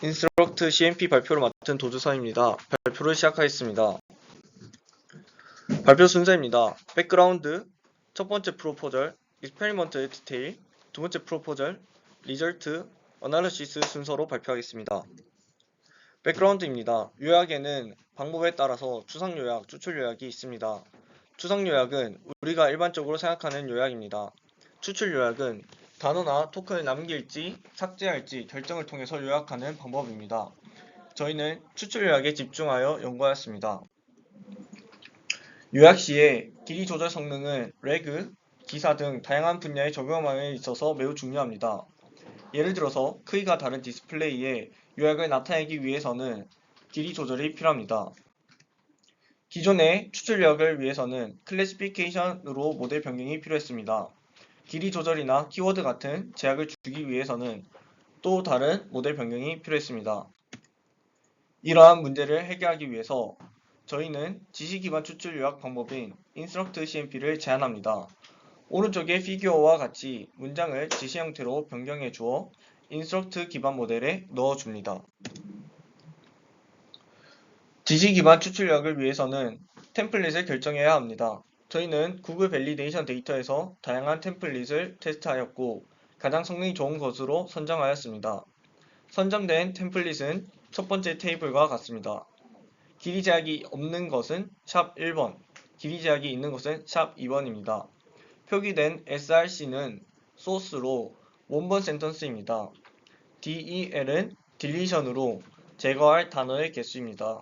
인스트럭트 CMP 발표를 맡은 도주사입니다. 발표를 시작하겠습니다. 발표 순서입니다. 백그라운드, 첫 번째 프로포절, 익스페리먼트 디테일, 두 번째 프로포절, 리절트, 어널리시스 순서로 발표하겠습니다. 백그라운드입니다. 요약에는 방법에 따라서 추상 요약, 추출 요약이 있습니다. 추상 요약은 우리가 일반적으로 생각하는 요약입니다. 추출 요약은 단어나 토큰을 남길지 삭제할지 결정을 통해서 요약하는 방법입니다. 저희는 추출 요약에 집중하여 연구하였습니다. 요약 시에 길이 조절 성능은 레그, 기사 등 다양한 분야에 적용함에 있어서 매우 중요합니다. 예를 들어서 크기가 다른 디스플레이에 요약을 나타내기 위해서는 길이 조절이 필요합니다. 기존의 추출 요약을 위해서는 클래시피케이션으로 모델 변경이 필요했습니다. 길이 조절이나 키워드 같은 제약을 주기 위해서는 또 다른 모델 변경이 필요했습니다. 이러한 문제를 해결하기 위해서 저희는 지시 기반 추출 요약 방법인 인스트럭트 CMP를 제안합니다. 오른쪽의 피규어와 같이 문장을 지시 형태로 변경해 주어 인스트럭트 기반 모델에 넣어 줍니다. 지시 기반 추출 요약을 위해서는 템플릿을 결정해야 합니다. 저희는 구글 밸리데이션 데이터에서 다양한 템플릿을 테스트하였고 가장 성능이 좋은 것으로 선정하였습니다. 선정된 템플릿은 첫 번째 테이블과 같습니다. 길이 제약이 없는 것은 샵 1번, 길이 제약이 있는 것은 샵 2번입니다. 표기된 src는 소스로 원본 센턴스입니다. del은 딜리션으로 제거할 단어의 개수입니다.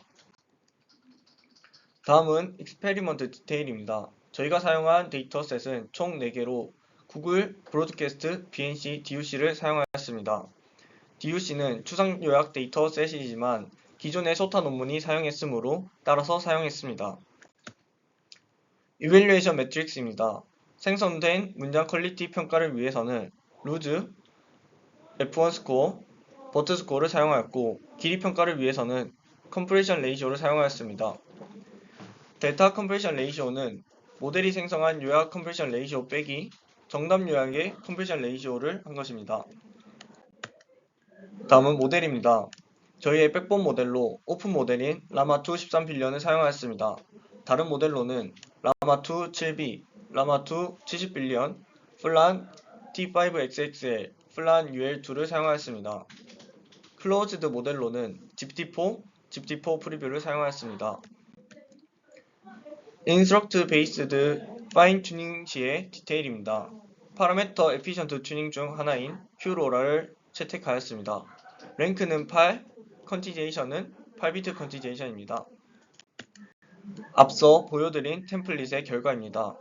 다음은 익스페리먼트 디테일입니다. 저희가 사용한 데이터셋은 총 4개로 구글 브로드캐스트 BNC DUC를 사용하였습니다. DUC는 추상 요약 데이터셋이지만 기존의 소타 논문이 사용했으므로 따라서 사용했습니다. 이밸류에이션 매트릭스입니다. 생성된 문장 퀄리티 평가를 위해서는 루즈, F1 스코어, 버트 스코어를 사용하였고 길이 평가를 위해서는 컴프레션 레이시오를 사용하였습니다. 델타 컴프레션 레이시오는 모델이 생성한 요약 컴프레션 레이시오 빼기 정답 요약의 컴프레션 레이시오를 한 것입니다. 다음은 모델입니다. 저희의 백본 모델로 오픈 모델인 라마2 13빌리언을 사용하였습니다. 다른 모델로는 라마2 7B, 라마2 70빌리언, 플란 T5XXL, 플란 UL2를 사용하였습니다. 클로즈드 모델로는 GPT-4, GPT-4 프리뷰를 사용하였습니다. 인스트럭트 베이스드 파인 튜닝 시의 디테일입니다. 파라메터 에피션트 튜닝 중 하나인 퓨로라를 채택하였습니다. 랭크는 8, 컨티제이션은 8비트 컨티제이션입니다. 앞서 보여드린 템플릿의 결과입니다.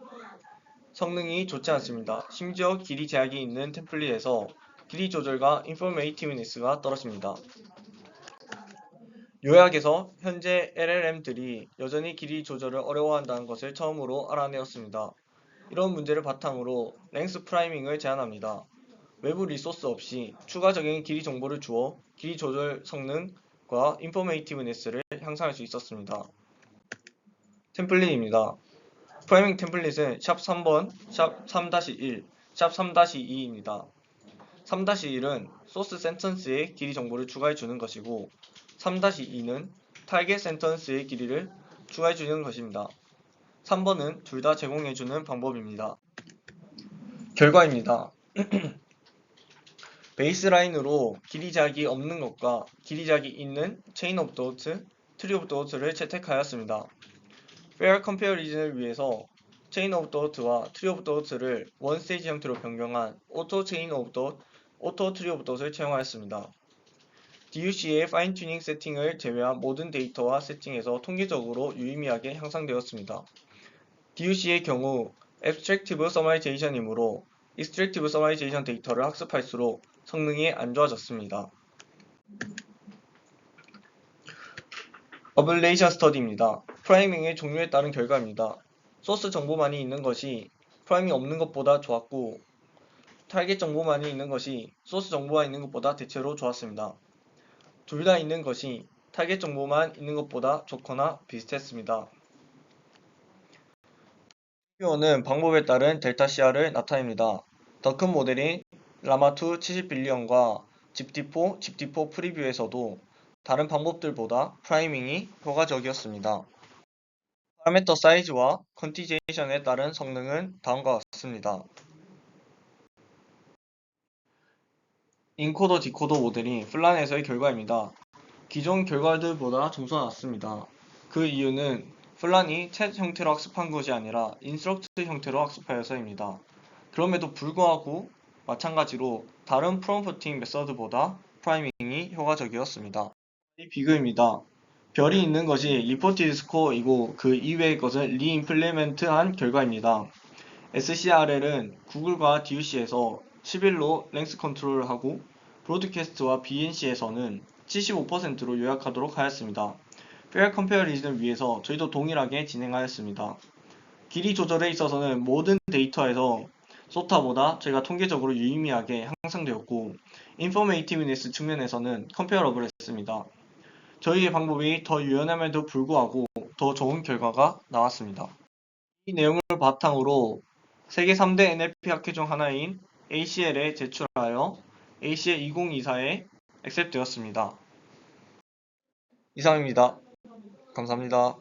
성능이 좋지 않습니다. 심지어 길이 제약이 있는 템플릿에서 길이 조절과 인포메이티브니스가 떨어집니다. 요약에서 현재 LLM들이 여전히 길이 조절을 어려워한다는 것을 처음으로 알아내었습니다. 이런 문제를 바탕으로 랭스 프라이밍을 제안합니다. 외부 리소스 없이 추가적인 길이 정보를 주어 길이 조절 성능과 인포메이티브니스를 향상할 수 있었습니다. 템플릿입니다. 프라이밍 템플릿은 샵 3번, 샵 3-1, 샵 3-2입니다. 3-1은 소스 센턴스의 길이 정보를 추가해 주는 것이고 3-2는 타겟 센턴스의 길이를 추가해 주는 것입니다. 3번은 둘 다 제공해 주는 방법입니다. 결과입니다. 베이스라인으로 길이 제약이 없는 것과 길이 제약이 있는 체인 오브 도트, 트리 오브 도트를 채택하였습니다. 페어 컴페어리즌을 위해서 체인 오브 도트와 트리 오브 도트를 원 스테이지 형태로 변경한 오토 체인 오브 도트, 오토 트리 오브 도트를 채용하였습니다. DUC의 파인 튜닝 세팅을 제외한 모든 데이터와 세팅에서 통계적으로 유의미하게 향상되었습니다. DUC의 경우 Abstractive Summarizzation이므로 Extractive Summarization 데이터를 학습할수록 성능이 안 좋아졌습니다. 어블레이션 스터디입니다. 프라이밍의 종류에 따른 결과입니다. 소스 정보만이 있는 것이 프라이밍 없는 것보다 좋았고 타겟 정보만이 있는 것이 소스 정보가 있는 것보다 대체로 좋았습니다. 둘 다 있는 것이 타겟 정보만 있는 것보다 좋거나 비슷했습니다. 피규어는 방법에 따른 델타 CR을 나타냅니다. 더 큰 모델인 라마2 70빌리언과 집디포, 집디포 프리뷰에서도 다른 방법들보다 프라이밍이 효과적이었습니다. 파라미터 사이즈와 컨티제이션에 따른 성능은 다음과 같습니다. 인코더 디코더 모델이 플란에서의 결과입니다. 기존 결과들보다 점수가 낮습니다. 그 이유는 플란이 챗 형태로 학습한 것이 아니라 인스트럭트 형태로 학습하여서입니다. 그럼에도 불구하고 마찬가지로 다른 프롬프팅 메서드보다 프라이밍이 효과적이었습니다. 이 비교입니다. 별이 있는 것이 리포티드 스코어이고 그 이외의 것은 리임플리멘트한 결과입니다. SCRL은 구글과 DUC에서 11로 랭스 컨트롤을 하고 브로드캐스트와 BNC에서는 75%로 요약하도록 하였습니다. 페어 컴페어리즘을 위해서 저희도 동일하게 진행하였습니다. 길이 조절에 있어서는 모든 데이터에서 소타보다 저희가 통계적으로 유의미하게 향상되었고 인포메이티브니스 측면에서는 컴페어러블했습니다. 저희의 방법이 더 유연함에도 불구하고 더 좋은 결과가 나왔습니다. 이 내용을 바탕으로 세계 3대 NLP 학회 중 하나인 ACL에 제출하여 ACL 2024에 액셉트되었습니다. 이상입니다. 감사합니다.